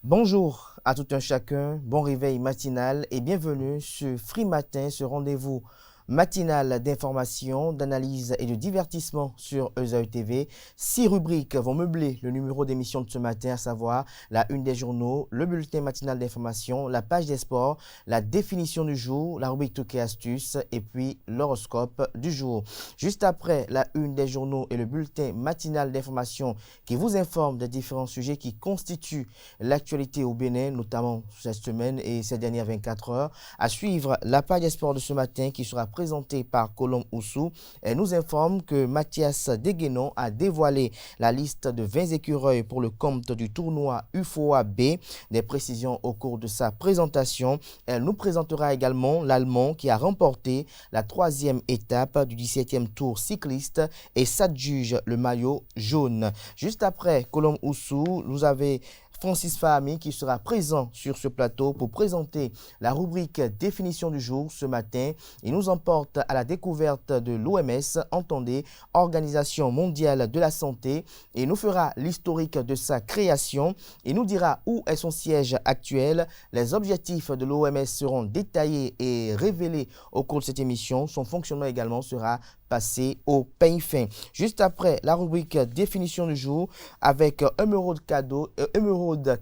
Bonjour à tout un chacun, bon réveil matinal et bienvenue sur Free Matin, ce rendez-vous matinal d'information, d'analyse et de divertissement sur ESAE TV. 6 rubriques vont meubler le numéro d'émission de ce matin, à savoir la une des journaux, le bulletin matinal d'information, la page des sports, la définition du jour, la rubrique Trucs et astuces et puis l'horoscope du jour. Juste après la une des journaux et le bulletin matinal d'information qui vous informe des différents sujets qui constituent l'actualité au Bénin, notamment cette semaine et ces dernières 24 heures. À suivre la page des sports de ce matin qui sera présentée par Colombe Oussou. Elle nous informe que Mathias Deguenon a dévoilé la liste de 20 écureuils pour le compte du tournoi UFOA B. Des précisions au cours de sa présentation. Elle nous présentera également l'Allemand qui a remporté la 3e étape du 17e tour cycliste et s'adjuge le maillot jaune. Juste après Colombe Oussou, vous avez Francis Fahami qui sera présent sur ce plateau pour présenter la rubrique définition du jour ce matin. Il nous emporte à la découverte de l'OMS, entendez, Organisation mondiale de la santé, et nous fera l'historique de sa création. Il nous dira où est son siège actuel. Les objectifs de l'OMS seront détaillés et révélés au cours de cette émission. Son fonctionnement également sera passé au peigne fin. Juste après la rubrique définition du jour, avec émeraude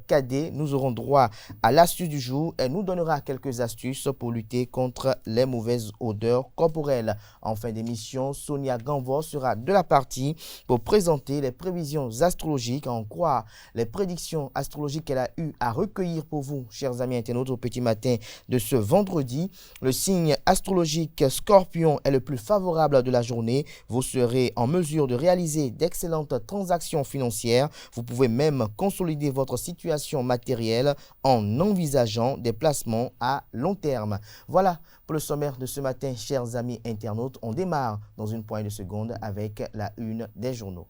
cadet, nous aurons droit à l'astuce du jour. Elle nous donnera quelques astuces pour lutter contre les mauvaises odeurs corporelles. En fin d'émission, Sonia Ganvo sera de la partie pour présenter les prévisions astrologiques, à en croire les prédictions astrologiques qu'elle a eu à recueillir pour vous, chers amis internautes, au petit matin de ce vendredi. Le signe astrologique Scorpion est le plus favorable de la journée. Vous serez en mesure de réaliser d'excellentes transactions financières. Vous pouvez même consolider votre situation matérielle en envisageant des placements à long terme. Voilà pour le sommaire de ce matin, chers amis internautes. On démarre dans une poignée de secondes avec la une des journaux.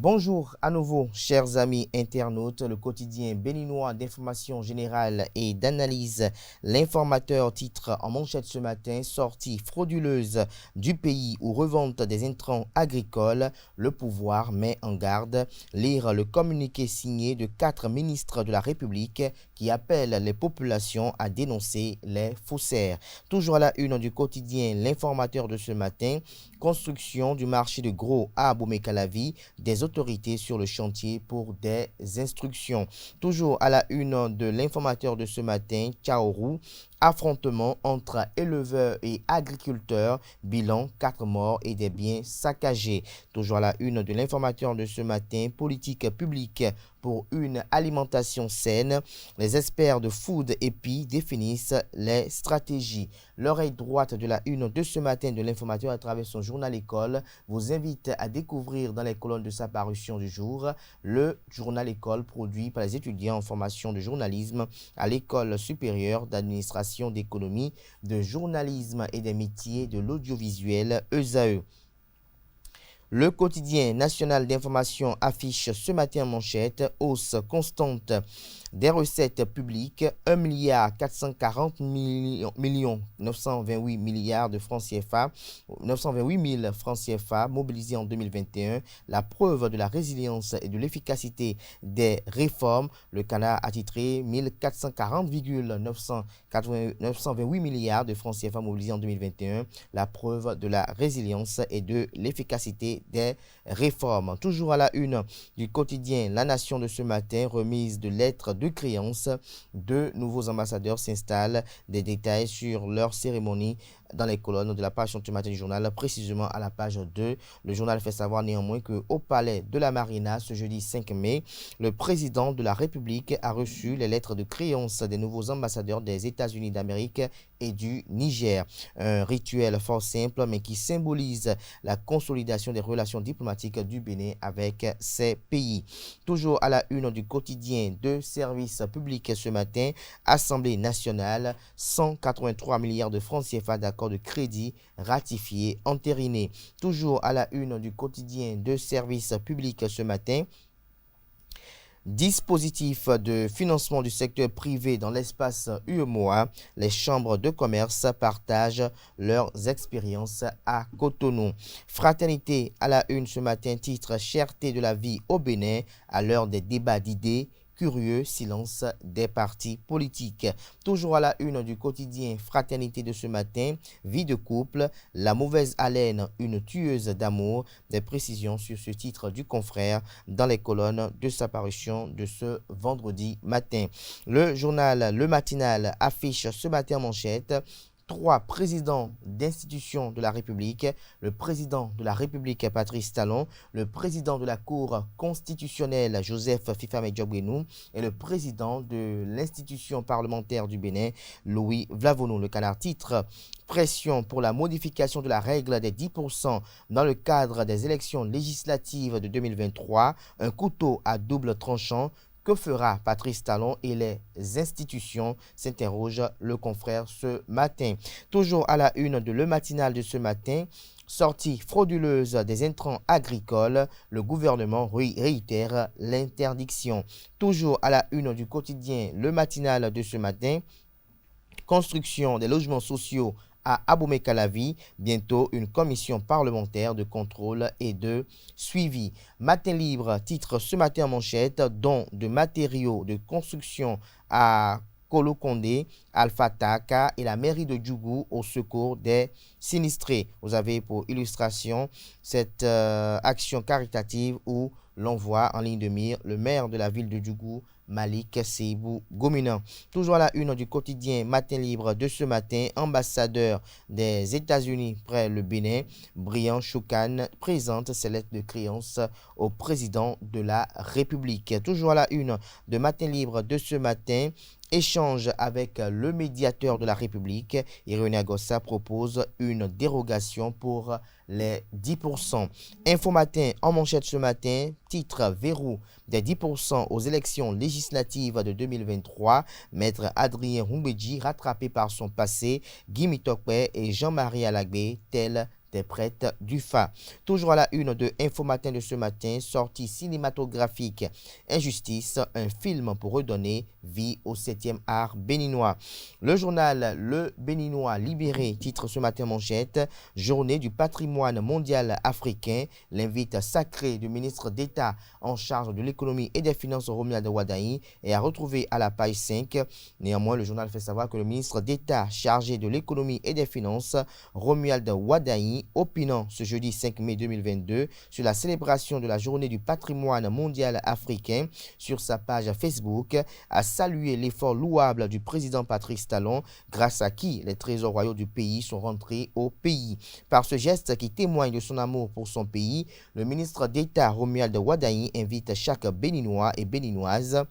Bonjour à nouveau, chers amis internautes. Le quotidien béninois d'information générale et d'analyse, l'informateur titre en manchette ce matin: sortie frauduleuse du pays ou revente des intrants agricoles, le pouvoir met en garde. Lire le communiqué signé de 4 ministres de la République qui appellent les populations à dénoncer les faussaires. Toujours à la une du quotidien l'informateur de ce matin: construction du marché de gros à Abomey-Calavi, des autorités sur le chantier pour des instructions. Toujours à la une de l'informateur de ce matin, Tchaourou, affrontement entre éleveurs et agriculteurs, bilan 4 morts et des biens saccagés. Toujours à la une de l'informateur de ce matin, politique publique pour une alimentation saine. Les experts de Food Epi définissent les stratégies. L'oreille droite de la une de ce matin de l'informateur à travers son journal École vous invite à découvrir dans les colonnes de sa parution du jour le journal École produit par les étudiants en formation de journalisme à l'École supérieure d'administration d'économie, de journalisme et des métiers de l'audiovisuel ESAE. Le quotidien national d'information affiche ce matin en manchette: hausse constante des recettes publiques, 1,440 milliard 928 milliards de francs CFA, 928 000 francs CFA mobilisés en 2021, la preuve de la résilience et de l'efficacité des réformes. Le Canard a titré 1440,928 milliards de francs CFA mobilisés en 2021, la preuve de la résilience et de l'efficacité des réformes. Toujours à la une du quotidien La Nation de ce matin, remise de lettres de créance. 2 nouveaux ambassadeurs s'installent. Des détails sur leur cérémonie dans les colonnes de la page ce matin du journal, précisément à la page 2. Le journal fait savoir néanmoins qu'au palais de la Marina, ce jeudi 5 mai, le président de la République a reçu les lettres de créance des nouveaux ambassadeurs des États-Unis d'Amérique et du Niger. Un rituel fort simple mais qui symbolise la consolidation des relations diplomatiques du Bénin avec ces pays. Toujours à la une du quotidien de service public ce matin, Assemblée nationale, 183 milliards de francs CFA d'accord de crédit ratifié, entériné. Toujours à la une du quotidien de service public ce matin, Dispositif de financement du secteur privé dans l'espace UEMOA, les chambres de commerce partagent leurs expériences à Cotonou. Fraternité à la une ce matin, titre Cherté de la vie au Bénin à l'heure des débats d'idées. Curieux silence des partis politiques. Toujours à la une du quotidien Fraternité de ce matin, vie de couple, la mauvaise haleine, une tueuse d'amour. Des précisions sur ce titre du confrère dans les colonnes de sa parution de ce vendredi matin. Le journal Le Matinal affiche ce matin en manchette: 3 présidents d'institutions de la République, le président de la République Patrice Talon, le président de la Cour constitutionnelle Joseph Fifame Diobrenou et le président de l'institution parlementaire du Bénin, Louis Vlavonou. Le Canard titre: pression pour la modification de la règle des 10% dans le cadre des élections législatives de 2023, un couteau à double tranchant. Que fera Patrice Talon et les institutions, s'interroge le confrère ce matin. Toujours à la une de Le Matinal de ce matin, sortie frauduleuse des intrants agricoles, le gouvernement réitère l'interdiction. Toujours à la une du quotidien Le Matinal de ce matin, construction des logements sociaux à Abomey-Calavi, bientôt une commission parlementaire de contrôle et de suivi. Matin Libre titre ce matin en manchette: don de matériaux de construction à Kolo-Kondé, Alpha Taka et la mairie de Djougou au secours des sinistrés. Vous avez pour illustration cette action caritative où l'on voit en ligne de mire le maire de la ville de Djougou, Malik Seibou Gomina. Toujours à la une du quotidien Matin Libre de ce matin, ambassadeur des États-Unis près le Bénin, Brian Choukan présente ses lettres de créance au président de la République. Toujours à la une de Matin Libre de ce matin, échange avec le médiateur de la République. Irénée Agossa propose une dérogation pour les 10%. Info Matin en manchette ce matin, titre verrou des 10% aux élections législatives de 2023. Maître Adrien Rumbedji rattrapé par son passé. Guy Mitokwe et Jean-Marie Alagbé, tels des prêtres du FA. Toujours à la une de Info Matin de ce matin, sortie cinématographique Injustice, un film pour redonner vie au 7e art béninois. Le journal Le Béninois Libéré titre ce matin manchette: journée du patrimoine mondial africain, l'invite sacré du ministre d'État en charge de l'économie et des finances Romuald Wadaï est à retrouver à la page 5. Néanmoins, le journal fait savoir que le ministre d'État chargé de l'économie et des finances Romuald Wadaï, opinant ce jeudi 5 mai 2022 sur la célébration de la journée du patrimoine mondial africain sur sa page Facebook, a salué l'effort louable du président Patrice Talon, grâce à qui les trésors royaux du pays sont rentrés au pays. Par ce geste qui témoigne de son amour pour son pays, le ministre d'État Romuald Wadaï invite chaque Béninois et Béninoise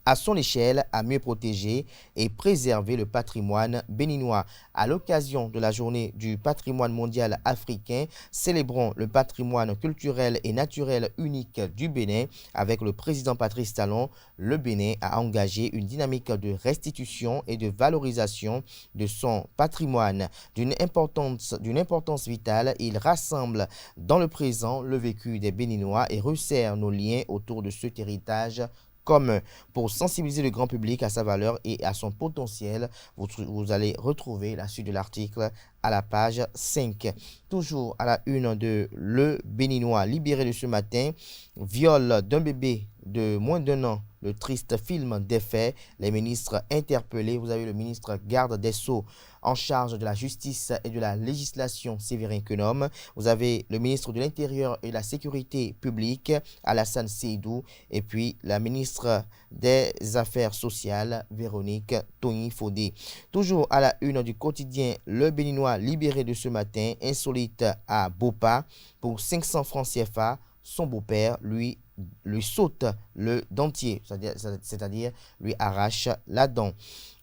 à son échelle à mieux protéger et préserver le patrimoine béninois. À l'occasion de la journée du patrimoine mondial africain, célébrons le patrimoine culturel et naturel unique du Bénin. Avec le président Patrice Talon, le Bénin a engagé une dynamique de restitution et de valorisation de son patrimoine. D'une importance vitale, il rassemble dans le présent le vécu des Béninois et resserre nos liens autour de cet héritage commun. Pour sensibiliser le grand public à sa valeur et à son potentiel, vous allez retrouver la suite de l'article à la page 5. Toujours à la une de Le Béninois Libéré de ce matin, viol d'un bébé de moins d'1 an, le triste film des faits, les ministres interpellés. Vous avez le ministre garde des Sceaux en charge de la justice et de la législation, Séverin Quenom. Vous avez le ministre de l'Intérieur et de la Sécurité publique, Alassane Seydou, et puis la ministre des Affaires sociales, Véronique Tony Fodé. Toujours à la une du quotidien Le Béninois Libéré de ce matin, insolite à Bopa, pour 500 francs CFA, son beau-père lui saute le dentier, c'est-à-dire lui arrache la dent.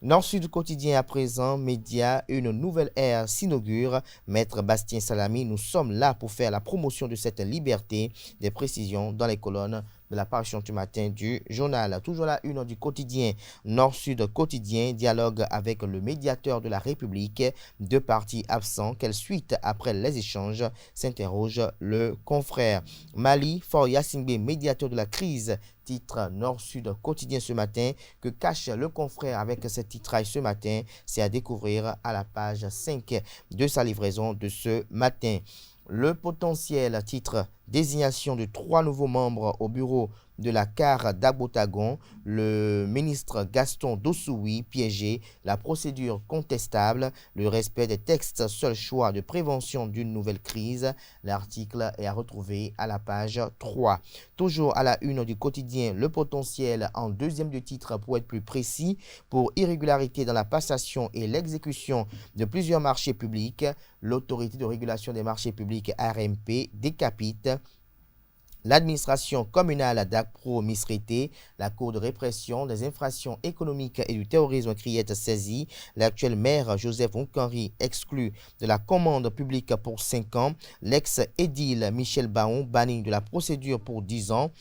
Nord-Sud quotidien à présent, média, une nouvelle ère s'inaugure. Maître Bastien Salami, nous sommes là pour faire la promotion de cette liberté. Des précisions dans les colonnes de la parution du matin du journal. Toujours la une du quotidien Nord-Sud quotidien, dialogue avec le médiateur de la République, deux partis absents. Quelle suite après les échanges, s'interroge le confrère. Mali, Faure Gnassingbé, médiateur de la crise, titre Nord-Sud quotidien ce matin. Que cache le confrère avec ce titrage ce matin? C'est à découvrir à la page 5 de sa livraison de ce matin. Le potentiel, titre désignation de 3 nouveaux membres au bureau de la CAR d'Agbotagon, le ministre Gaston Dossoui piégé, la procédure contestable, le respect des textes, seul choix de prévention d'une nouvelle crise. L'article est à retrouver à la page 3. Toujours à la une du quotidien, le potentiel en deuxième de titre pour être plus précis, pour irrégularité dans la passation et l'exécution de plusieurs marchés publics, l'autorité de régulation des marchés publics RMP décapite l'administration communale d'Agpro-Misrété, la Cour de répression des infractions économiques et du terrorisme criette saisie. L'actuel maire Joseph Onkanri exclu de la commande publique pour 5 ans. L'ex-édile Michel Baon banni de la procédure pour 10 ans.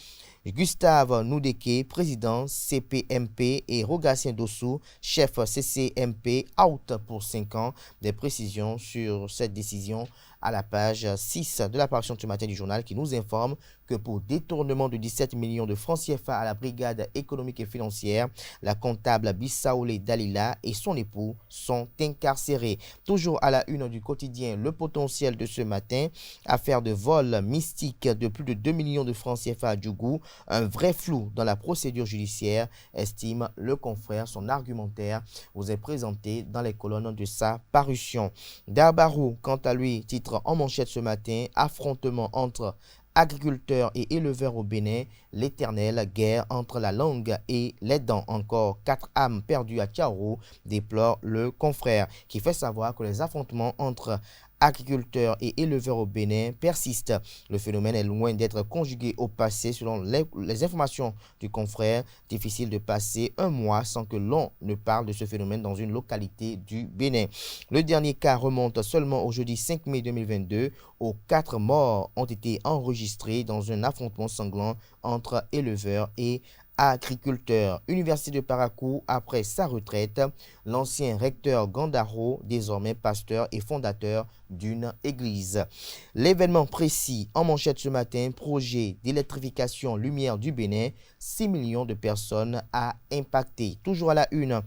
Gustave Noudeke, président CPMP, et Rogatien Dossou, chef CCMP, out pour 5 ans. Des précisions sur cette décision à la page 6 de la parution du matin du journal qui nous informe que pour détournement de 17 millions de francs CFA à la brigade économique et financière, la comptable Bissaoulé Dalila et son époux sont incarcérés. Toujours à la une du quotidien, le potentiel de ce matin, affaire de vol mystique de plus de 2 millions de francs CFA à Djougou, un vrai flou dans la procédure judiciaire, estime le confrère. Son argumentaire vous est présenté dans les colonnes de sa parution. Darbarou, quant à lui, titre en manchette ce matin, affrontement entre agriculteurs et éleveurs au Bénin, l'éternelle guerre entre la langue et les dents. Encore 4 âmes perdues à Tiao, déplore le confrère, qui fait savoir que les affrontements entre agriculteurs et éleveurs au Bénin persistent. Le phénomène est loin d'être conjugué au passé selon les informations du confrère. Difficile de passer un mois sans que l'on ne parle de ce phénomène dans une localité du Bénin. Le dernier cas remonte seulement au jeudi 5 mai 2022 où 4 morts ont été enregistrés dans un affrontement sanglant entre éleveurs et agriculteur. Université de Parakou, après sa retraite, l'ancien recteur Gandaro, désormais pasteur et fondateur d'une église. L'événement précis en manchette ce matin, projet d'électrification lumière du Bénin, 6 millions de personnes à impacter. Toujours à la une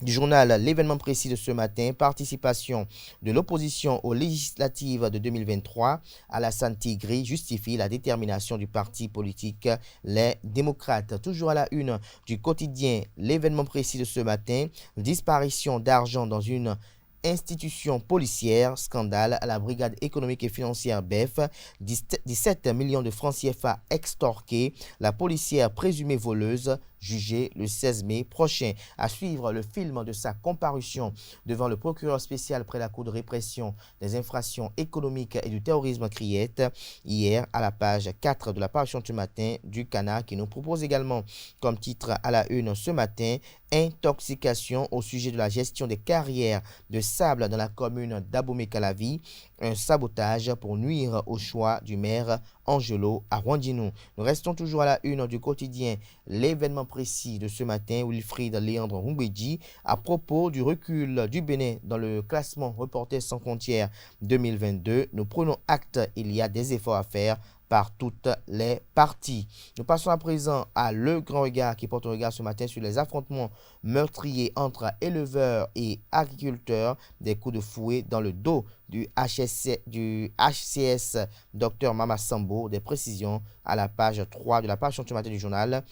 du journal, l'événement précis de ce matin, participation de l'opposition aux législatives de 2023. Alassane Tigri justifie la détermination du parti politique Les Démocrates. Toujours à la une du quotidien, l'événement précis de ce matin, disparition d'argent dans une institution policière, scandale à la brigade économique et financière BEF, 17 millions de francs CFA extorqués, la policière présumée voleuse jugée le 16 mai prochain. À suivre le film de sa comparution devant le procureur spécial près la Cour de répression des infractions économiques et du terrorisme criette hier à la page 4 de la parution du matin du Canard qui nous propose également comme titre à la une ce matin intoxication au sujet de la gestion des carrières de sable dans la commune d'Abomey-Calavi, un sabotage pour nuire au choix du maire Angelo Arwandinou. Nous restons toujours à la une du quotidien. L'événement précis de ce matin, Wilfried Léandre Rumbedji, à propos du recul du Bénin dans le classement Reporters sans frontières 2022. Nous prenons acte, il y a des efforts à faire par toutes les parties. Nous passons à présent à Le Grand Regard qui porte un regard ce matin sur les affrontements meurtriers entre éleveurs et agriculteurs, des coups de fouet dans le dos du HCS Dr Mama Sambo, des précisions à la page 3 de la page du matin du journal,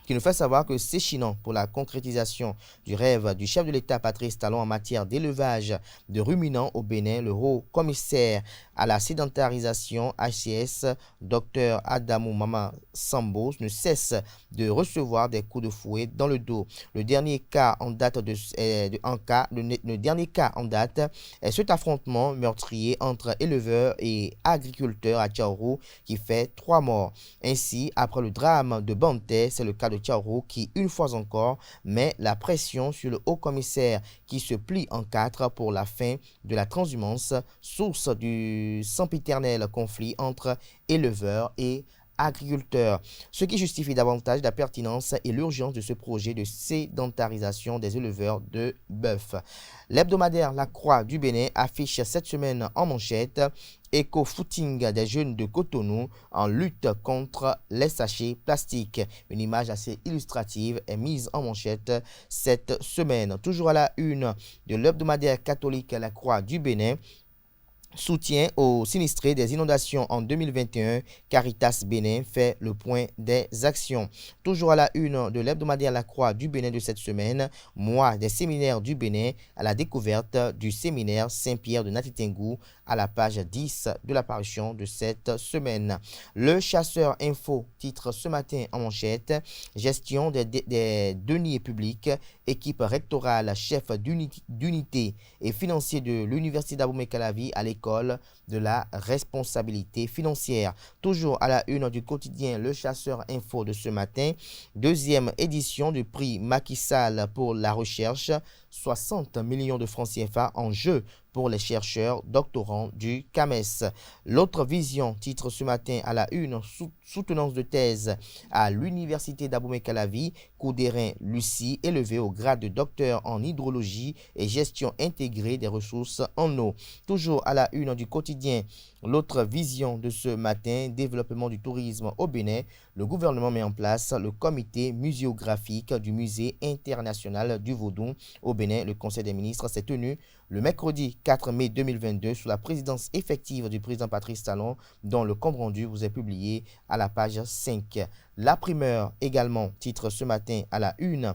qui nous fait savoir que s'échinant pour la concrétisation du rêve du chef de l'État Patrice Talon en matière d'élevage de ruminants au Bénin, le haut commissaire à la sédentarisation HCS, Dr Adamou Mama Sambo, ne cesse de recevoir des coups de fouet dans le dos. Le dernier cas en date est cet affrontement meurtrier entre éleveurs et agriculteurs à Tiao qui fait 3 morts. Ainsi, après le drame de Banté, c'est le cas de Tiao qui, une fois encore, met la pression sur le haut-commissaire qui se plie en 4 pour la fin de la transhumance, source du sempiternel conflit entre éleveurs et agriculteurs, ce qui justifie davantage la pertinence et l'urgence de ce projet de sédentarisation des éleveurs de bœuf. L'hebdomadaire La Croix du Bénin affiche cette semaine en manchette éco-footing des jeunes de Cotonou en lutte contre les sachets plastiques. Une image assez illustrative est mise en manchette cette semaine. Toujours à la une de l'hebdomadaire catholique La Croix du Bénin, soutien aux sinistrés des inondations en 2021, Caritas Bénin fait le point des actions. Toujours à la une de l'hebdomadaire La Croix du Bénin de cette semaine, mois des séminaires du Bénin à la découverte du séminaire Saint-Pierre de Natitengou à la page 10 de la parution de cette semaine. Le Chasseur Info titre ce matin en manchette gestion des deniers publics, équipe rectorale, chef d'unité et financier de l'Université d'Abomey-Calavi à l'école de la responsabilité financière. Toujours à la une du quotidien Le Chasseur Info de ce matin, deuxième édition du prix Macky Sall pour la recherche, 60 millions de francs CFA en jeu pour les chercheurs doctorants du CAMES. L'autre vision titre ce matin à la une soutenance de thèse à l'Université d'Abomey-Calavi, Coudérin Lucie élevé au grade de docteur en hydrologie et gestion intégrée des ressources en eau. Toujours à la une du quotidien L'autre vision de ce matin, développement du tourisme au Bénin, le gouvernement met en place le comité muséographique du Musée international du Vaudou au Bénin. Le Conseil des ministres s'est tenu le mercredi 4 mai 2022 sous la présidence effective du président Patrice Talon, dont le compte rendu vous est publié à la page 5. La primeur également titre ce matin à la une.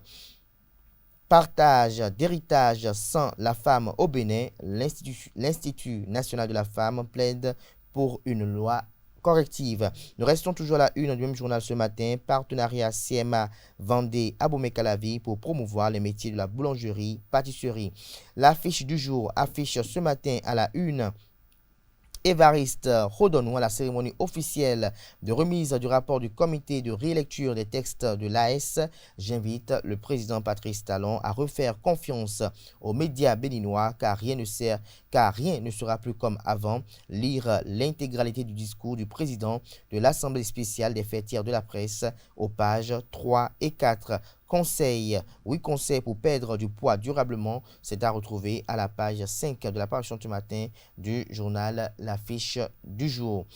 Partage d'héritage sans la femme au Bénin, l'Institut national de la femme plaide pour une loi corrective. Nous restons toujours à la une du même journal ce matin, partenariat CMA Vendée Abomey-Calavi pour promouvoir les métiers de la boulangerie, pâtisserie. L'affiche du jour affiche ce matin à la une Évariste Rodonou à la cérémonie officielle de remise du rapport du comité de rélecture des textes de l'AS. J'invite le président Patrice Talon à refaire confiance aux médias béninois car rien ne sera plus comme avant. Lire l'intégralité du discours du président de l'Assemblée spéciale des fêtières de la presse aux pages 3 et 4. Conseil pour perdre du poids durablement, c'est à retrouver à la page 5 de la parution du matin du journal L'Affiche du jour.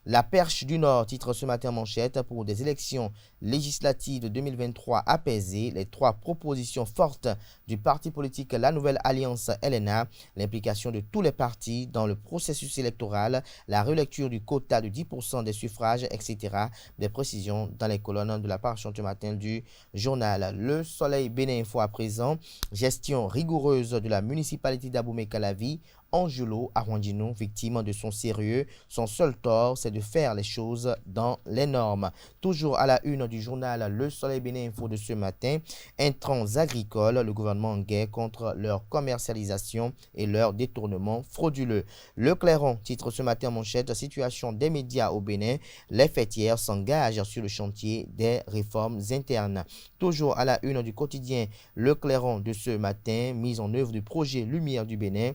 La Perche du Nord titre ce matin en manchette pour des élections législatives de 2023 apaisées. Les trois propositions fortes du parti politique La Nouvelle Alliance LNA, l'implication de tous les partis dans le processus électoral, la relecture du quota de 10% des suffrages, etc. Des précisions dans les colonnes de la parution du matin du journal. Le Soleil Bénin Info à présent, gestion rigoureuse de la municipalité d'Abomey-Calavi. Angelo Arwandino, victime de son sérieux, son seul tort, c'est de faire les choses dans les normes. Toujours à la une du journal Le Soleil Bénin Info de ce matin, intrants agricoles, le gouvernement en guerre contre leur commercialisation et leur détournement frauduleux. Le Clairon titre ce matin en manchette, situation des médias au Bénin, les fêtières s'engagent sur le chantier des réformes internes. Toujours à la une du quotidien Le Clairon de ce matin, mise en œuvre du projet Lumière du Bénin,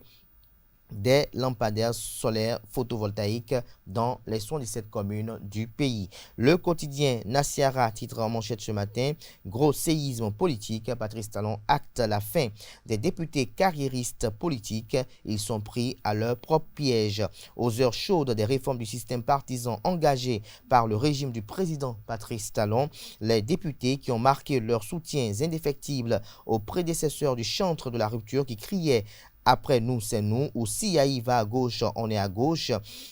des lampadaires solaires photovoltaïques dans les 77 communes du pays. Le quotidien Nasiara titre en manchette ce matin, gros séisme politique, Patrice Talon acte la fin des députés carriéristes politiques, ils sont pris à leur propre piège. Aux heures chaudes des réformes du système partisan engagées par le régime du président Patrice Talon, les députés qui ont marqué leurs soutiens indéfectibles aux prédécesseurs du chantre de la rupture qui criait après nous, c'est nous, ou si Yahi va à gauche, on est à gauche,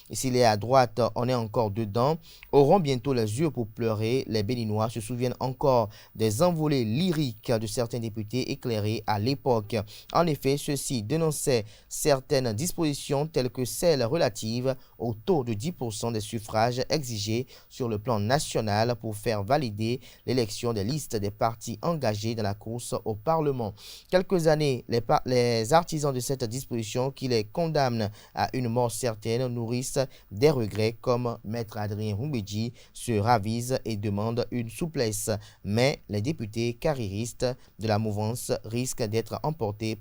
et s'il est à droite, on est encore dedans, auront bientôt les yeux pour pleurer. Les Béninois se souviennent encore des envolées lyriques de certains députés éclairés à l'époque. En effet, ceux-ci dénonçaient certaines dispositions telles que celles relatives au taux de 10% des suffrages exigés sur le plan national pour faire valider l'élection des listes des partis engagés dans la course au Parlement. Quelques années, les artisans de cette disposition qui les condamne à une mort certaine nourrissent des regrets comme Maître Adrien Humbedji se ravise et demande une souplesse. Mais les députés carriéristes de la mouvance risquent d'être emportés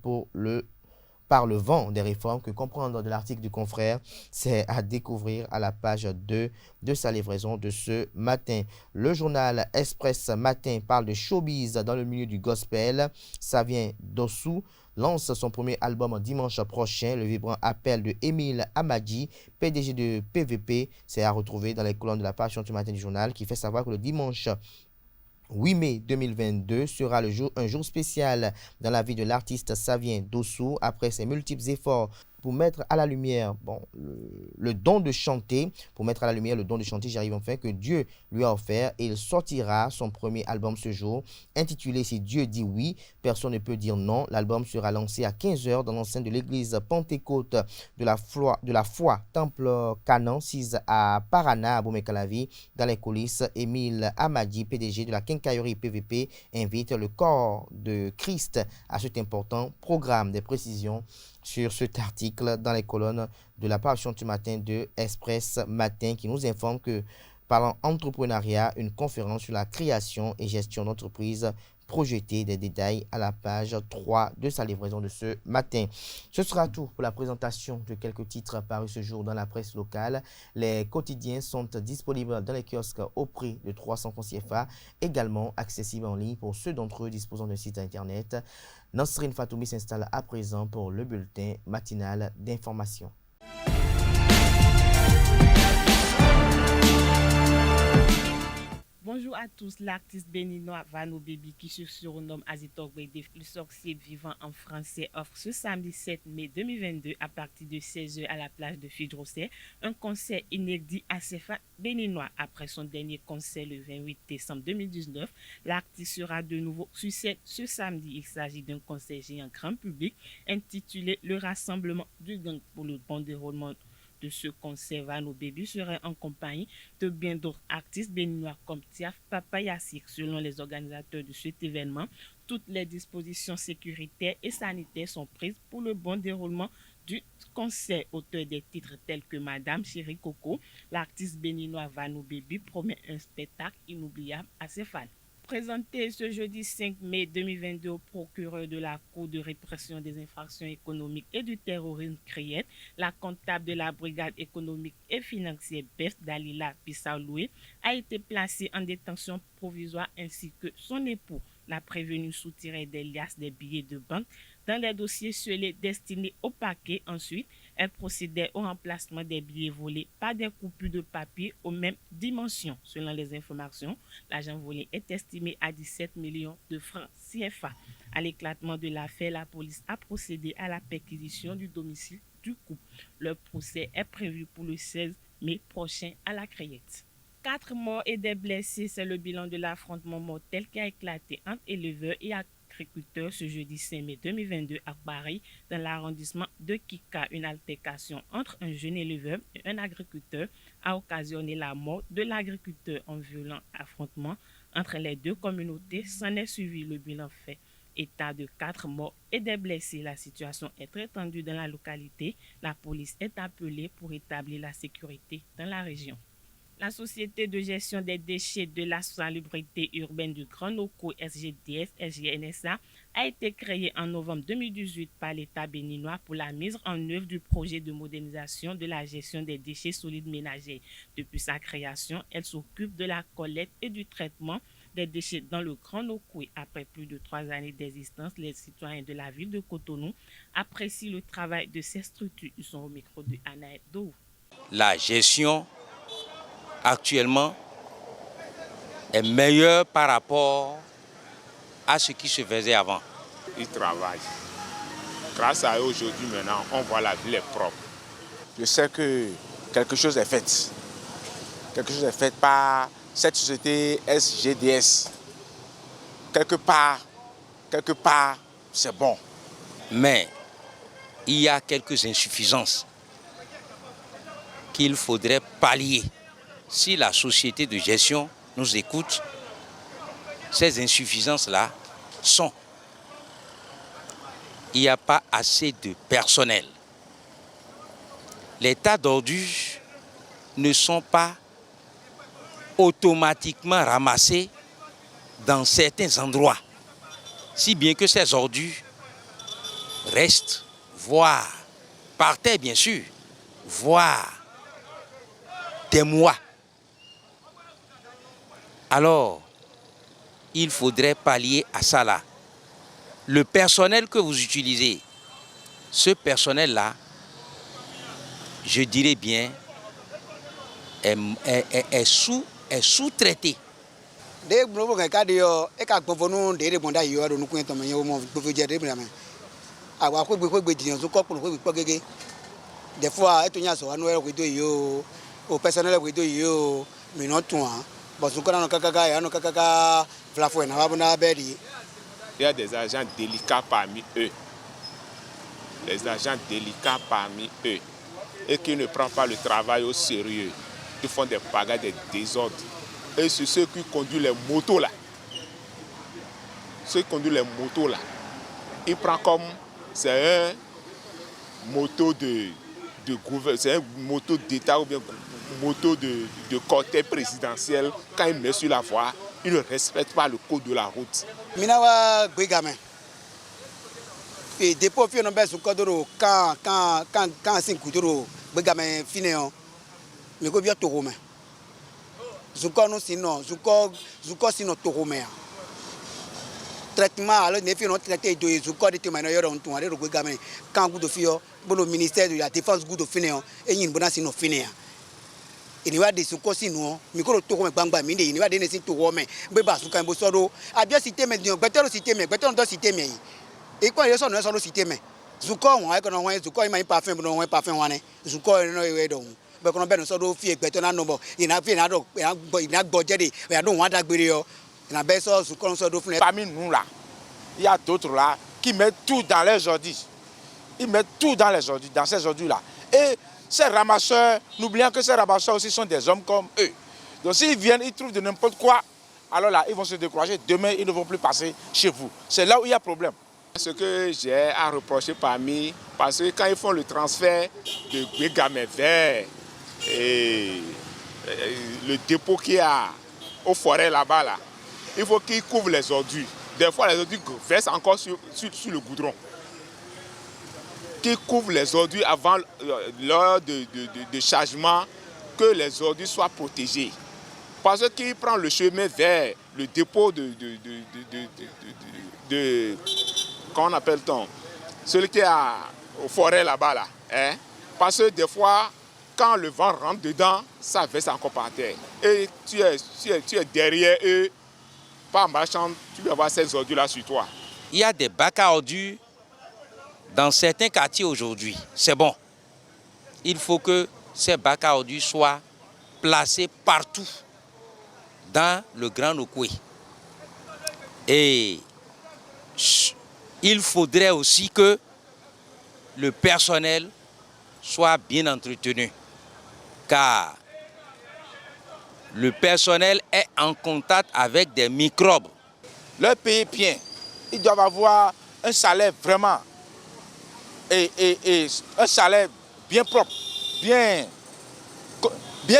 par le vent des réformes que comprendre de l'article du confrère, c'est à découvrir à la page 2 de sa livraison de ce matin. Le journal Express Matin parle de showbiz dans le milieu du gospel. Savien Dossou lance son premier album dimanche prochain. Le vibrant appel de Émile Amadji, PDG de PVP, c'est à retrouver dans les colonnes de la page du matin du journal, qui fait savoir que le dimanche 8 mai 2022 sera un jour spécial dans la vie de l'artiste Savien Dossou après ses multiples efforts pour mettre à la lumière le don de chanter, j'arrive enfin, que Dieu lui a offert, et il sortira son premier album ce jour, intitulé Si Dieu dit oui, personne ne peut dire non. L'album sera lancé à 15h dans l'enceinte de l'église Pentecôte de la foi Temple Canan 6 à Parana, à Bomekalavi. Dans les coulisses, Émile Amadji, PDG de la quincaillerie PVP, invite le corps de Christ à cet important programme. Des précisions sur cet article dans les colonnes de la parution du matin de Express Matin, qui nous informe que, parlant entrepreneuriat, une conférence sur la création et gestion d'entreprise projetée, des détails à la page 3 de sa livraison de ce matin. Ce sera tout pour la présentation de quelques titres parus ce jour dans la presse locale. Les quotidiens sont disponibles dans les kiosques au prix de 300 francs CFA, également accessibles en ligne pour ceux d'entre eux disposant d'un site internet. Nasrine Fatoumi s'installe à présent pour le bulletin matinal d'information. Bonjour à tous. L'artiste béninois Vano Baby, qui se surnomme Azitor Gwede, le sorcier vivant en français, offre ce samedi 7 mai 2022 à partir de 16h à la plage de Fidrosset un concert inédit à ses fans béninois. Après son dernier concert le 28 décembre 2019, l'artiste sera de nouveau sur scène ce samedi. Il s'agit d'un concert géant grand public intitulé Le Rassemblement du Gang. Pour le bon déroulement de ce concert, Vano Baby serait en compagnie de bien d'autres artistes béninois comme Tiaf Papayassik. Selon les organisateurs de cet événement, toutes les dispositions sécuritaires et sanitaires sont prises pour le bon déroulement du concert. Auteur des titres tels que Madame Chérie Coco, l'artiste béninois Vano Baby promet un spectacle inoubliable à ses fans. Présenté ce jeudi 5 mai 2022 au procureur de la Cour de répression des infractions économiques et du terrorisme CRIET, la comptable de la brigade économique et financière BEF, Dalila Bissaouloué, a été placée en détention provisoire, ainsi que son époux. La prévenue soutirait des liasses des billets de banque dans les dossiers scellés destinés au paquet. Ensuite, elle procédait au remplacement des billets volés par des coupures de papier aux mêmes dimensions. Selon les informations, l'argent volé est estimé à 17 millions de francs CFA. À l'éclatement de l'affaire, la police a procédé à la perquisition du domicile du couple. Leur procès est prévu pour le 16 mai prochain à la Crayette. 4 morts et des blessés, c'est le bilan de l'affrontement mortel qui a éclaté entre éleveurs et agriculteurs ce jeudi 5 mai 2022 à Paris, dans l'arrondissement de Kika. Une altercation entre un jeune éleveur et un agriculteur a occasionné la mort de l'agriculteur. En violent affrontement entre les deux communautés, s'en est suivi le bilan fait état de 4 morts et des blessés. La situation est très tendue dans la localité. La police est appelée pour établir la sécurité dans la région. La Société de gestion des déchets de la salubrité urbaine du Grand Noko SGDS SGNSA a été créée en novembre 2018 par l'État béninois pour la mise en œuvre du projet de modernisation de la gestion des déchets solides ménagers. Depuis sa création, elle s'occupe de la collecte et du traitement des déchets dans le Grand Noko. Après plus de 3 années d'existence, les citoyens de la ville de Cotonou apprécient le travail de ces structures. Ils sont au micro de Anaël Dou. La gestion actuellement est meilleure par rapport à ce qui se faisait avant. Ils travaillent. Grâce à eux aujourd'hui maintenant, on voit la ville est propre. Je sais que quelque chose est fait. Quelque chose est fait par cette société SGDS. Quelque part, c'est bon. Mais il y a quelques insuffisances qu'il faudrait pallier. Si la société de gestion nous écoute, ces insuffisances-là sont: il n'y a pas assez de personnel. Les tas d'ordures ne sont pas automatiquement ramassés dans certains endroits, si bien que ces ordures restent voire, par terre bien sûr, voire des mois. Alors, il faudrait pallier à ça là. Le personnel que vous utilisez, ce personnel-là, je dirais bien, est sous-traité. Des fois, il y a des agents délicats parmi eux. Les agents délicats parmi eux. Et qui ne prennent pas le travail au sérieux. Ils font des pagailles, des désordres. Et c'est ceux qui conduisent les motos là. Ceux qui conduisent les motos là. Ils prennent comme c'est un moto de gouvernement, c'est un moto d'État ou bien moto de cortège présidentiel. Quand ils mettent sur la voie, ils ne respectent pas le code de la route. Minawa Brigame. Et dépôt fi nombe su kodoro quand 5 kudoro Brigame finéon. Mais ko bien torome. Zuko no sino, zuko sino torome. Traitement alors ne fi non traité de zuko de témoin yo don ton ale ro Brigame quand goût de fio bon le ministère de la défense goût de finéon et yin bona sino finéa. Ini wa de zuko sino mikoro torome gbangba mi de ini wa de ne sin torome be ba zuko en bo sodo abia cité mais gbetero cité mais gbetero do cité mais et quand ils sont dans le système zuko on a qu'on a zuko il m'a pas fait bon on pas fait on zuko no e don be qu'on be no so do fi egbeto na no bo ina fi na do ina gboje de we don wa dagbere yo ina be so zuko so do fun. Parmi nous là, il y a d'autres là qui mettent tout dans les ordures. Ils mettent tout dans les ordures, dans ces ordures là. Et ces ramasseurs, n'oublions que ces ramasseurs aussi sont des hommes comme eux. Donc s'ils viennent, ils trouvent de n'importe quoi, alors là, ils vont se décourager. Demain, ils ne vont plus passer chez vous. C'est là où il y a problème. Ce que j'ai à reprocher parmi, parce que quand ils font le transfert de Brigame vers le dépôt qu'il y a aux forêts là-bas, là, il faut qu'ils couvrent les ordures. Des fois, les ordures versent encore sur le goudron. Qu'ils couvrent les ordures avant l'heure de chargement, que les ordures soient protégées. Parce qu'ils prennent le chemin vers le dépôt comment on appelle-t-on, celui qui est aux forêts là-bas, là, hein? Parce que des fois, quand le vent rentre dedans, ça verse encore par terre. Et tu es derrière eux, pas marchand, tu vas avoir ces ordures-là sur toi. Il y a des bacs à ordures dans certains quartiers aujourd'hui. C'est bon. Il faut que ces bacs à ordures soient placés partout dans le Grand Nokoué. Et il faudrait aussi que le personnel soit bien entretenu, car le personnel est en contact avec des microbes. Leur pays bien, ils doivent avoir un salaire vraiment, et un salaire bien propre, bien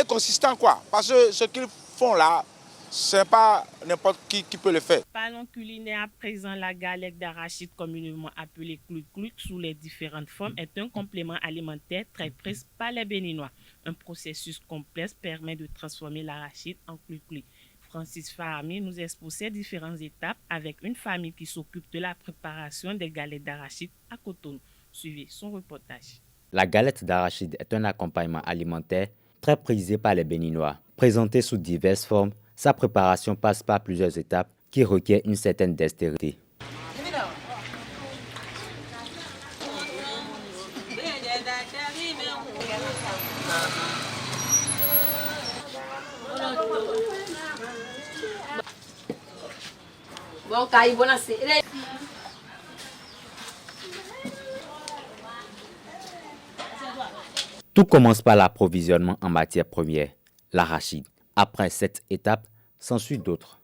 consistant quoi. Parce que ce qu'ils font là, ce n'est pas n'importe qui peut le faire. Parlons culinaire à présent. La galette d'arachide, communément appelée clou-clou sous les différentes formes, est un complément alimentaire très pris par les Béninois. Un processus complexe permet de transformer l'arachide en clou-clou. Francis Fahmi nous expose ces différentes étapes avec une famille qui s'occupe de la préparation des galettes d'arachide à Cotonou. Suivez son reportage. La galette d'arachide est un accompagnement alimentaire très prisé par les Béninois. Présenté sous diverses formes, sa préparation passe par plusieurs étapes qui requièrent une certaine dextérité. Tout commence par l'approvisionnement en matière première, l'arachide. Après cette étape, s'ensuit d'autres.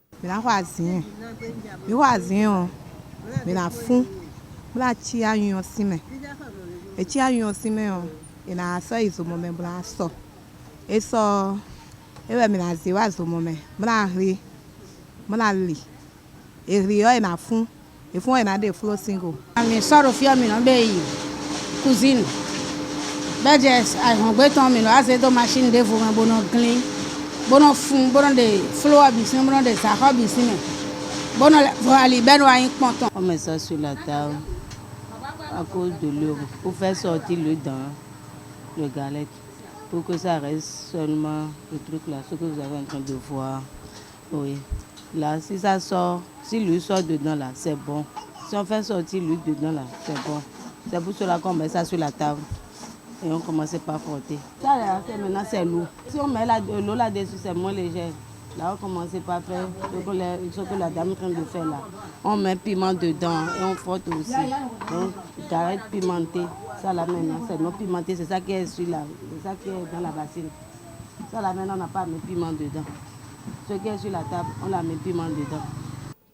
cousine. Badges, I want to go to the machine de vous, bon clean, bon fond, bon de flow abissime, bon de sahara abissime. Bon, aller ben ou content. On met ça sur la table à cause de l'eau pour faire sortir le dent, le galette, pour que ça reste seulement le truc là, ce que vous avez en train de voir. Oui. Là, si ça sort, si l'huile sort dedans là, c'est bon. Si on fait sortir l'huile dedans là, c'est bon. C'est pour cela qu'on met ça sur la table. Et on commence par frotter. Ça là, maintenant c'est lourd. Si on met l'eau là-dessus, c'est moins léger. Là, on commence par faire ce que la dame est en train de faire là. On met piment dedans et on frotte aussi. Donc, galette pimentée. Ça là maintenant, c'est non pimenté, c'est ça qui est sur là, c'est ça qui est dans la bassine. Ça là maintenant, on n'a pas mis piment dedans. Ce qui est sur la table, on la met piment dedans.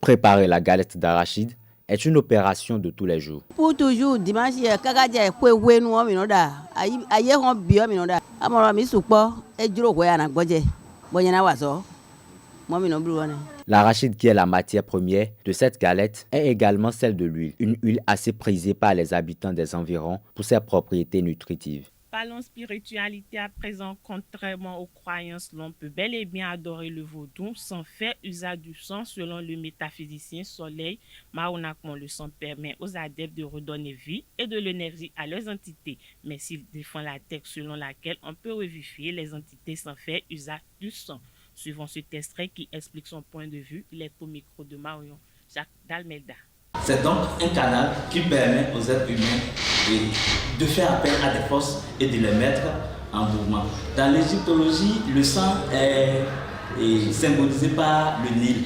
Préparer la galette d'arachide est une opération de tous les jours. Pour toujours, dimanche, kakaja kwe wenu wa minoda. Aye on bio minoda. Amara mi supo e juro kwe ana gboje. Bonyana waso. Moi mino bluwane. L'arachide, qui est la matière première de cette galette, est également celle de l'huile, une huile assez prisée par les habitants des environs pour ses propriétés nutritives. Parlons spiritualité à présent. Contrairement aux croyances, l'on peut bel et bien adorer le vaudou sans faire usage du sang. Selon le métaphysicien Soleil Maonakmon, le sang permet aux adeptes de redonner vie et de l'énergie à leurs entités. Mais s'il défend la texte selon laquelle on peut revivifier les entités sans faire usage du sang. Suivant cet extrait qui explique son point de vue, il est au micro de Marion Jacques Dalmelda. C'est donc un canal qui permet aux êtres humains de faire appel à des forces et de les mettre en mouvement. Dans l'égyptologie, le sang est symbolisé par le Nil.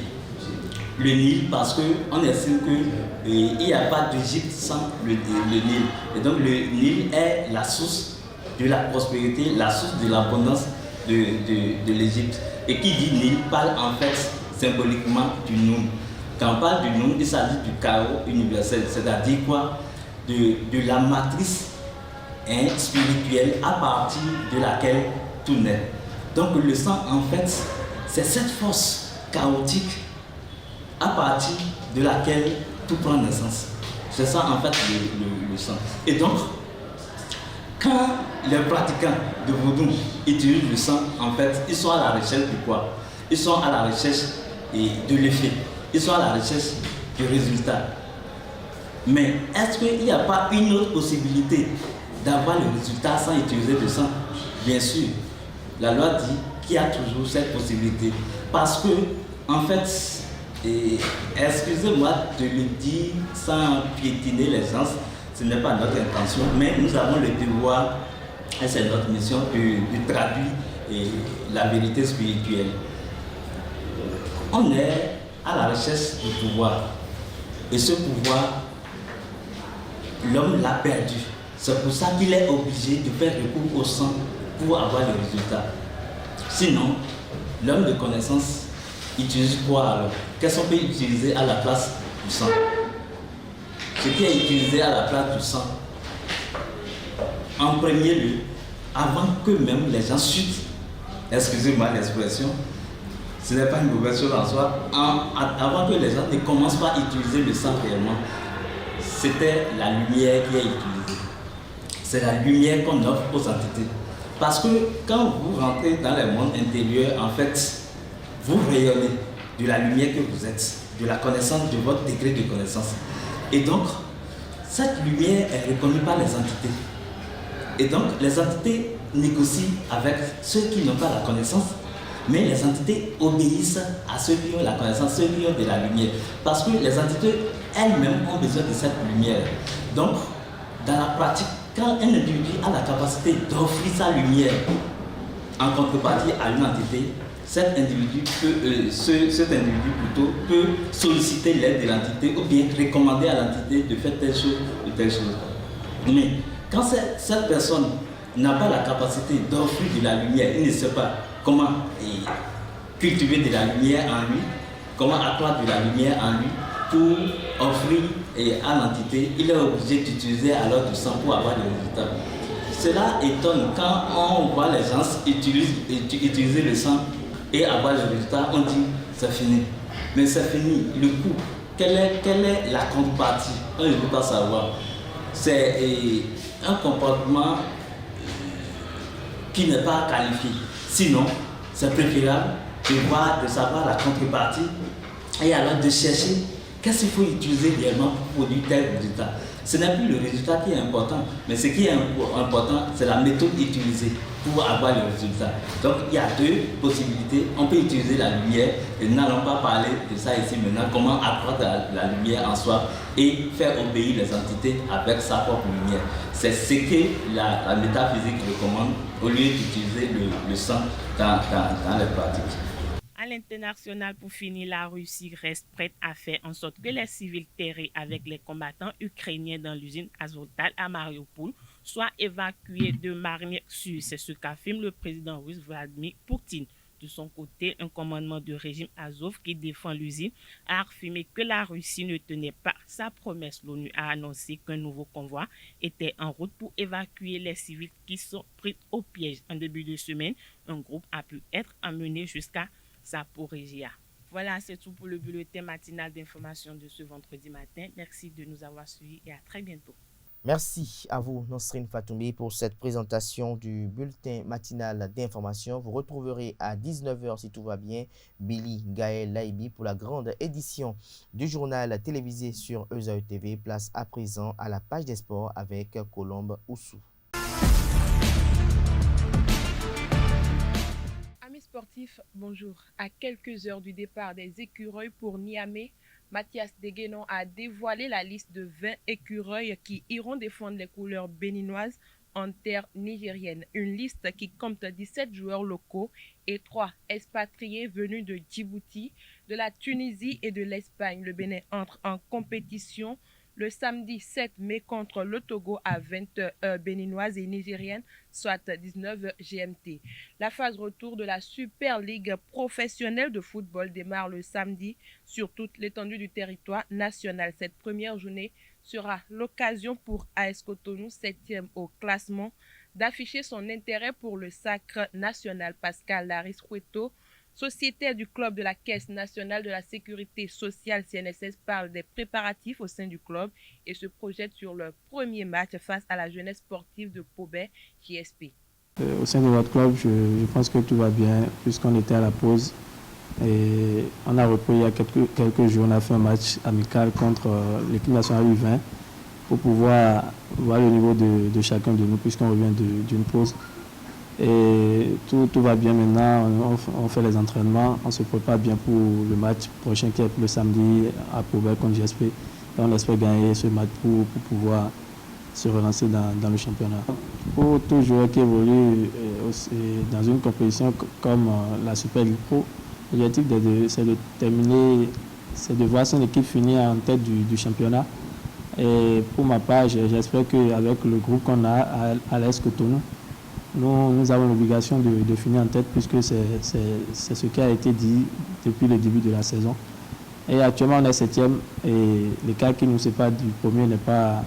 Le Nil parce qu'on estime qu'il n'y a pas d'Égypte sans le Nil. Et donc le Nil est la source de la prospérité, la source de l'abondance de l'Égypte. Et qui dit Nil parle en fait symboliquement du Noun. Quand on parle du Noun, il s'agit du chaos universel, c'est-à-dire quoi? De la matrice spirituelle à partir de laquelle tout naît. Donc le sang, en fait, c'est cette force chaotique à partir de laquelle tout prend naissance. C'est ça, en fait, le sang. Et donc, quand les pratiquants de vaudou utilisent le sang, en fait, ils sont à la recherche de quoi? Ils sont à la recherche de l'effet. Ils sont à la recherche du résultat. Mais est-ce qu'il n'y a pas une autre possibilité d'avoir le résultat sans utiliser le sang? Bien sûr, la loi dit qu'il y a toujours cette possibilité. Parce que, en fait, excusez-moi de le dire sans piétiner les gens, ce n'est pas notre intention, mais nous avons le devoir, et c'est notre mission, de traduire la vérité spirituelle. On est à la recherche du pouvoir. Et ce pouvoir, l'homme l'a perdu. C'est pour ça qu'il est obligé de faire recours au sang pour avoir le résultat. Sinon, l'homme de connaissance utilise quoi alors? Qu'est-ce qu'on peut utiliser à la place du sang? Ce qui est utilisé à la place du sang, en premier lieu, avant que même les gens chutent, excusez-moi l'expression, ce n'est pas une mauvaise chose en soi, avant que les gens ne commencent pas à utiliser le sang réellement, c'était la lumière qui est utilisée. C'est la lumière qu'on offre aux entités. Parce que quand vous rentrez dans le monde intérieur, en fait, vous rayonnez de la lumière que vous êtes, de la connaissance, de votre degré de connaissance. Et donc, cette lumière est reconnue par les entités. Et donc, les entités négocient avec ceux qui n'ont pas la connaissance, mais les entités obéissent à ceux qui ont la connaissance, ceux qui ont de la lumière. Parce que les entités elles-mêmes ont besoin de cette lumière. Donc, dans la pratique, quand un individu a la capacité d'offrir sa lumière en contrepartie à une entité, cet individu peut solliciter l'aide de l'entité ou bien recommander à l'entité de faire telle chose ou telle chose. Mais quand cette personne n'a pas la capacité d'offrir de la lumière, il ne sait pas comment cultiver de la lumière en lui, comment accroître de la lumière en lui pour offrir à l'entité, il est obligé d'utiliser alors du sang pour avoir des résultats. Cela étonne quand on voit les gens utiliser le sang et avoir le résultat, on dit c'est fini. Mais c'est fini. Le coût, quelle est la contrepartie? On ne peut pas savoir. c'est un comportement qui n'est pas qualifié. Sinon, c'est préférable de savoir la contrepartie et alors de chercher qu'est-ce qu'il faut utiliser réellement pour produire tel résultat. Ce n'est plus le résultat qui est important, mais ce qui est important, c'est la méthode utilisée pour avoir le résultat. Donc il y a deux possibilités. On peut utiliser la lumière, et nous n'allons pas parler de ça ici maintenant, comment accroître la lumière en soi et faire obéir les entités avec sa propre lumière. C'est ce que la métaphysique recommande au lieu d'utiliser le sang dans les pratiques. À l'international, pour finir, la Russie reste prête à faire en sorte que les civils terrés avec les combattants ukrainiens dans l'usine Azovstal à Mariupol soient évacués de manière sûre. C'est ce qu'affirme le président russe Vladimir Poutine. De son côté, un commandement du régime Azov qui défend l'usine a affirmé que la Russie ne tenait pas sa promesse. L'ONU a annoncé qu'un nouveau convoi était en route pour évacuer les civils qui sont pris au piège. En début de semaine, un groupe a pu être emmené jusqu'à Zaporizhia. Voilà, c'est tout pour le bulletin matinal d'information de ce vendredi matin. Merci de nous avoir suivis et à très bientôt. Merci à vous, Nosrine Fatoumi, pour cette présentation du bulletin matinal d'information. Vous retrouverez à 19h, si tout va bien, Billy Gaël Laibi pour la grande édition du journal télévisé sur ESA TV. Place à présent à la page des sports avec Colombe Oussou. Amis sportifs, bonjour. À quelques heures du départ des écureuils pour Niamey, Mathias Deguenon a dévoilé la liste de 20 écureuils qui iront défendre les couleurs béninoises en terre nigérienne. Une liste qui compte 17 joueurs locaux et 3 expatriés venus de Djibouti, de la Tunisie et de l'Espagne. Le Bénin entre en compétition le samedi 7 mai contre le Togo à 20h béninoise et nigérienne, soit 19h GMT. La phase retour de la Super Ligue professionnelle de football démarre le samedi sur toute l'étendue du territoire national. Cette première journée sera l'occasion pour AS Cotonou, 7e au classement, d'afficher son intérêt pour le sacre national. Pascal Laris-Cueto, sociétaire du club de la Caisse nationale de la sécurité sociale CNSS, parle des préparatifs au sein du club et se projette sur leur premier match face à la jeunesse sportive de Pobet JSP. Au sein de notre club, je pense que tout va bien puisqu'on était à la pause et on a repris il y a quelques jours. On a fait un match amical contre l'équipe nationale U20 pour pouvoir voir le niveau de chacun de nous puisqu'on revient d'une pause. Et tout va bien maintenant, on fait les entraînements, on se prépare bien pour le match prochain qui est le samedi à Pobet contre JSP. Et on espère gagner ce match pour pouvoir se relancer dans le championnat. Pour tout joueur qui évolue dans une compétition comme la Super League Pro, l'objectif c'est de terminer, c'est de voir son équipe finir en tête du championnat. Et pour ma part, j'espère qu'avec le groupe qu'on a à l'AS Cotonou, nous avons l'obligation de finir en tête puisque c'est ce qui a été dit depuis le début de la saison. Et actuellement, on est 7e et l'écart qui nous sépare du premier n'est pas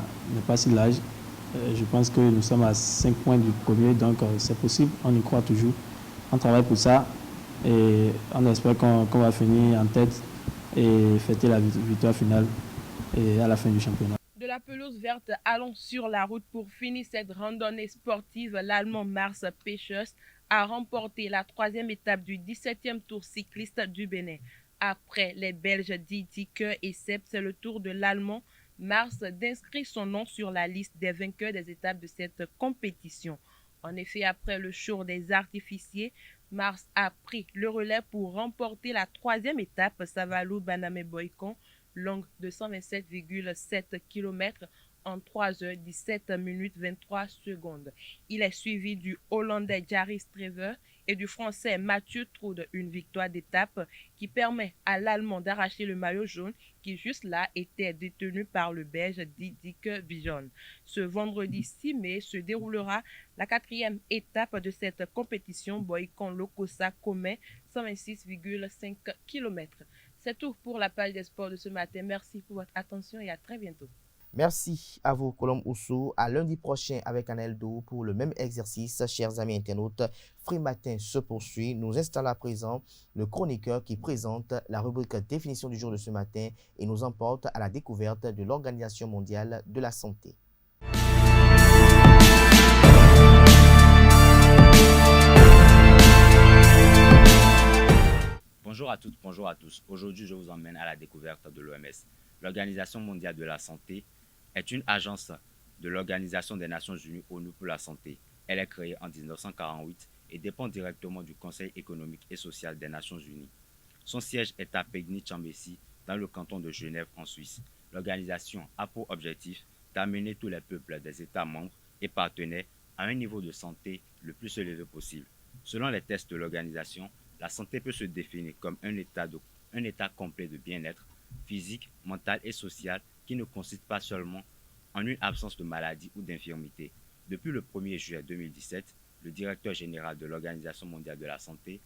si large. Je pense que nous sommes à 5 points du premier, donc c'est possible, on y croit toujours. On travaille pour ça et on espère qu'on va finir en tête et fêter la victoire finale et à la fin du championnat. De la pelouse verte, allons sur la route pour finir cette randonnée sportive. L'Allemand Mars Pechers a remporté la 3e étape du 17e tour cycliste du Bénin. Après les Belges Didi Keur et Sepp, c'est le tour de l'Allemand Mars d'inscrire son nom sur la liste des vainqueurs des étapes de cette compétition. En effet, après le show des artificiers, Mars a pris le relais pour remporter la 3e étape Savalou-Banamé-Boycon, longue de 127,7 km en 3h17 minutes 23 secondes. Il est suivi du Hollandais Jarry Strever et du Français Mathieu Troude, une victoire d'étape qui permet à l'Allemand d'arracher le maillot jaune qui juste là était détenu par le Belge Didier Vijon. Ce vendredi 6 mai se déroulera la 4e étape de cette compétition Boycon-Lokossa-Comé, 126,5 km. C'est tout pour la page des sports de ce matin. Merci pour votre attention et à très bientôt. Merci à vous, Colombe Oussou. À lundi prochain avec un Eldo pour le même exercice. Chers amis internautes, Free Matin se poursuit. Nous installons à présent le chroniqueur qui présente la rubrique définition du jour de ce matin et nous emporte à la découverte de l'Organisation mondiale de la santé. Bonjour à toutes, bonjour à tous. Aujourd'hui, je vous emmène à la découverte de l'OMS. L'Organisation mondiale de la santé est une agence de l'Organisation des Nations Unies ONU pour la santé. Elle est créée en 1948 et dépend directement du Conseil économique et social des Nations Unies. Son siège est à Pegny-Chambessy, dans le canton de Genève, en Suisse. L'organisation a pour objectif d'amener tous les peuples des États membres et partenaires à un niveau de santé le plus élevé possible. Selon les tests de l'organisation, la santé peut se définir comme un état complet de bien-être physique, mental et social qui ne consiste pas seulement en une absence de maladie ou d'infirmité. Depuis le 1er juillet 2017, le directeur général de l'Organisation mondiale de la santé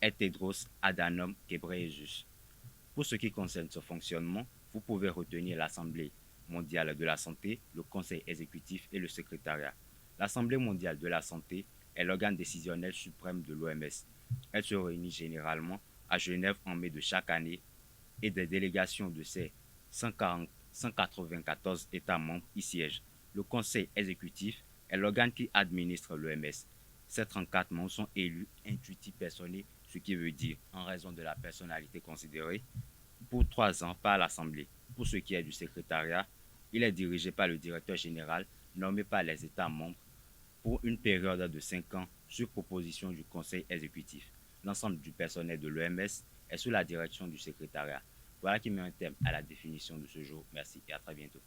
est Tedros Adhanom Ghebreyesus. Pour ce qui concerne ce fonctionnement, vous pouvez retenir l'Assemblée mondiale de la santé, le Conseil exécutif et le secrétariat. L'Assemblée mondiale de la santé est l'organe décisionnel suprême de l'OMS. Elle se réunit généralement à Genève en mai de chaque année et des délégations de ses 194 États membres y siègent. Le Conseil exécutif est l'organe qui administre l'OMS. Ces 34 membres sont élus intuitifs personnels, ce qui veut dire, en raison de la personnalité considérée, pour 3 ans par l'Assemblée. Pour ce qui est du secrétariat, il est dirigé par le directeur général nommé par les États membres pour une période de 5 ans sur proposition du Conseil exécutif. L'ensemble du personnel de l'OMS est sous la direction du secrétariat. Voilà qui met un terme à la définition de ce jour. Merci et à très bientôt.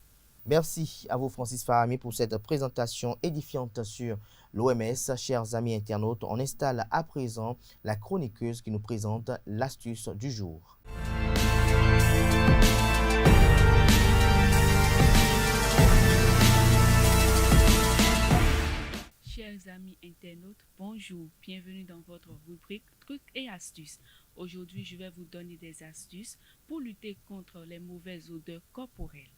Merci à vous Francis Fahami pour cette présentation édifiante sur l'OMS. Chers amis internautes, on installe à présent la chroniqueuse qui nous présente l'astuce du jour. Chers amis internautes, bonjour, bienvenue dans votre rubrique Trucs et astuces. Aujourd'hui, je vais vous donner des astuces pour lutter contre les mauvaises odeurs corporelles.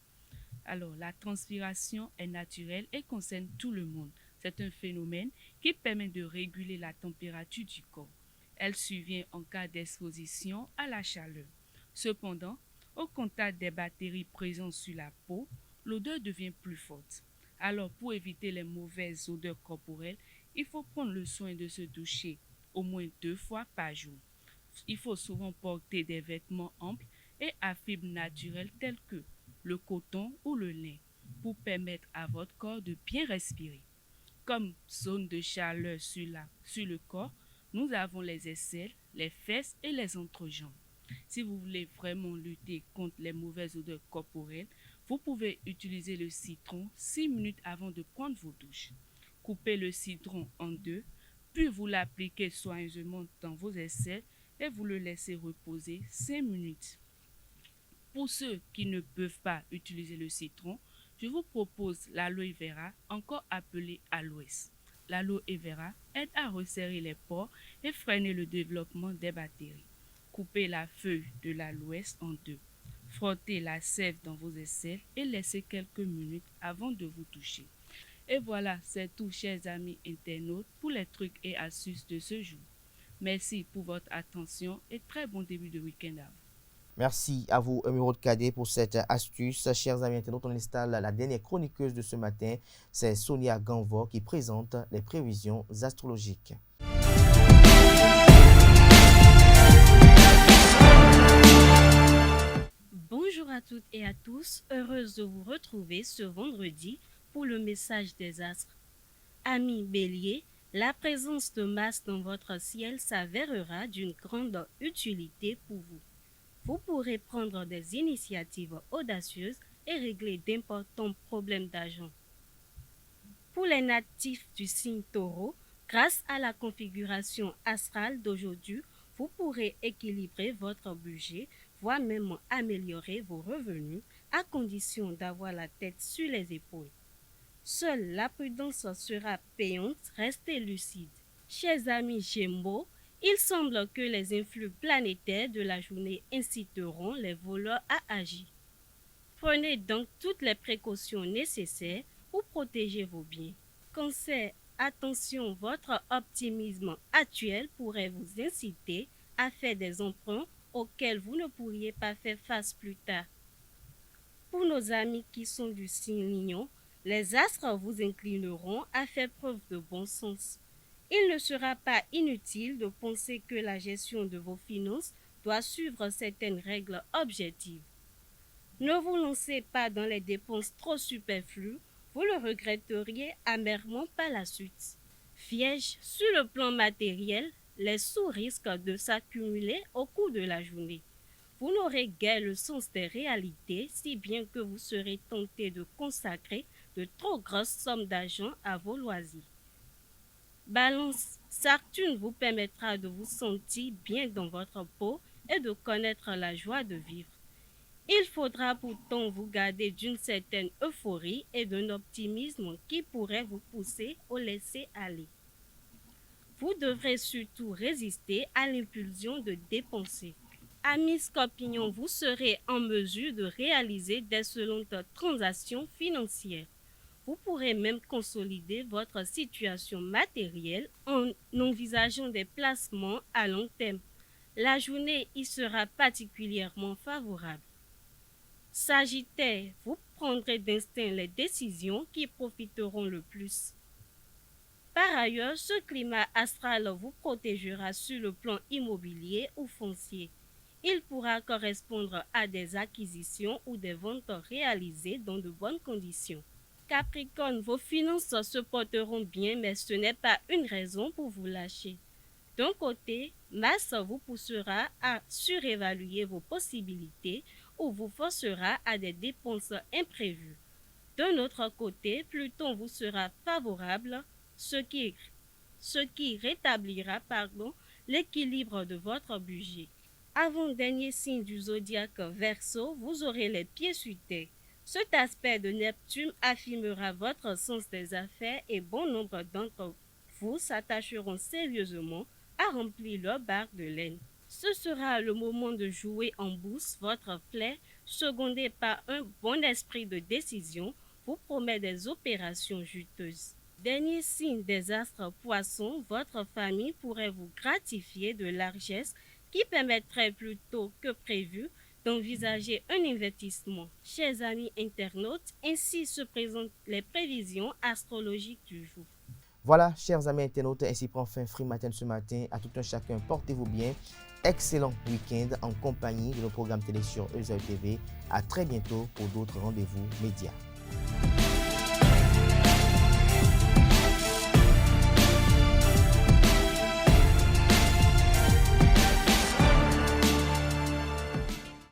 Alors, la transpiration est naturelle et concerne tout le monde. C'est un phénomène qui permet de réguler la température du corps. Elle survient en cas d'exposition à la chaleur. Cependant, au contact des bactéries présentes sur la peau, l'odeur devient plus forte. Alors, pour éviter les mauvaises odeurs corporelles, il faut prendre le soin de se doucher au moins 2 fois par jour. Il faut souvent porter des vêtements amples et à fibres naturelles tels que le coton ou le lin pour permettre à votre corps de bien respirer. Comme zone de chaleur sur le corps, nous avons les aisselles, les fesses et les entrejambes. Si vous voulez vraiment lutter contre les mauvaises odeurs corporelles, vous pouvez utiliser le citron 6 minutes avant de prendre vos douches. Coupez le citron en 2, puis vous l'appliquez soigneusement dans vos aisselles et vous le laissez reposer 5 minutes. Pour ceux qui ne peuvent pas utiliser le citron, je vous propose l'aloe vera, encore appelé aloès. L'aloe vera aide à resserrer les pores et freiner le développement des bactéries. Coupez la feuille de l'aloès en 2. Frottez la sève dans vos aisselles et laissez quelques minutes avant de vous toucher. Et voilà, c'est tout, chers amis internautes, pour les trucs et astuces de ce jour. Merci pour votre attention et très bon début de week-end à vous. Merci à vous, Emeraude Cadet, pour cette astuce. Chers amis internautes, on installe la dernière chroniqueuse de ce matin. C'est Sonia Ganvo qui présente les prévisions astrologiques. Bonjour à toutes et à tous, heureuse de vous retrouver ce vendredi pour le message des astres. Amis Bélier, la présence de Mars dans votre ciel s'avérera d'une grande utilité pour vous. Vous pourrez prendre des initiatives audacieuses et régler d'importants problèmes d'argent. Pour les natifs du signe Taureau, grâce à la configuration astrale d'aujourd'hui, vous pourrez équilibrer votre budget, voire même améliorer vos revenus, à condition d'avoir la tête sur les épaules. Seule la prudence sera payante, restez lucide. Chers amis Gémeaux, il semble que les influx planétaires de la journée inciteront les voleurs à agir. Prenez donc toutes les précautions nécessaires pour protéger vos biens. Cancer, attention, votre optimisme actuel pourrait vous inciter à faire des emprunts auxquels vous ne pourriez pas faire face plus tard. Pour nos amis qui sont du signe Lion, les astres vous inclineront à faire preuve de bon sens. Il ne sera pas inutile de penser que la gestion de vos finances doit suivre certaines règles objectives. Ne vous lancez pas dans les dépenses trop superflues, vous le regretteriez amèrement par la suite. Vierge, sur le plan matériel, les sous risquent de s'accumuler au cours de la journée. Vous n'aurez guère le sens des réalités, si bien que vous serez tenté de consacrer de trop grosses sommes d'argent à vos loisirs. Balance, Saturne vous permettra de vous sentir bien dans votre peau et de connaître la joie de vivre. Il faudra pourtant vous garder d'une certaine euphorie et d'un optimisme qui pourrait vous pousser au laisser-aller. Vous devrez surtout résister à l'impulsion de dépenser. Amis Scorpions, vous serez en mesure de réaliser d'excellentes transactions financières. Vous pourrez même consolider votre situation matérielle en envisageant des placements à long terme. La journée y sera particulièrement favorable. Sagittaire, vous prendrez d'instinct les décisions qui profiteront le plus. Par ailleurs, ce climat astral vous protégera sur le plan immobilier ou foncier. Il pourra correspondre à des acquisitions ou des ventes réalisées dans de bonnes conditions. Capricorne, vos finances se porteront bien, mais ce n'est pas une raison pour vous lâcher. D'un côté, Mars vous poussera à surévaluer vos possibilités ou vous forcera à des dépenses imprévues. D'un autre côté, Pluton vous sera favorable, ce qui rétablira l'équilibre de votre budget. Avant-dernier signe du zodiaque Verseau, vous aurez les pieds sur terre. Cet aspect de Neptune affirmera votre sens des affaires et bon nombre d'entre vous s'attacheront sérieusement à remplir leur barque de laine. Ce sera le moment de jouer en bourse. Votre flair, secondé par un bon esprit de décision, vous promet des opérations juteuses. Dernier signe des astres Poissons, votre famille pourrait vous gratifier de largesses qui permettrait plus tôt que prévu d'envisager un investissement. Chers amis internautes, ainsi se présentent les prévisions astrologiques du jour. Voilà, chers amis internautes, ainsi prend fin Free Matin ce matin. À tout un chacun, portez-vous bien. Excellent week-end en compagnie de nos programmes télé sur EZAU TV. À très bientôt pour d'autres rendez-vous médias.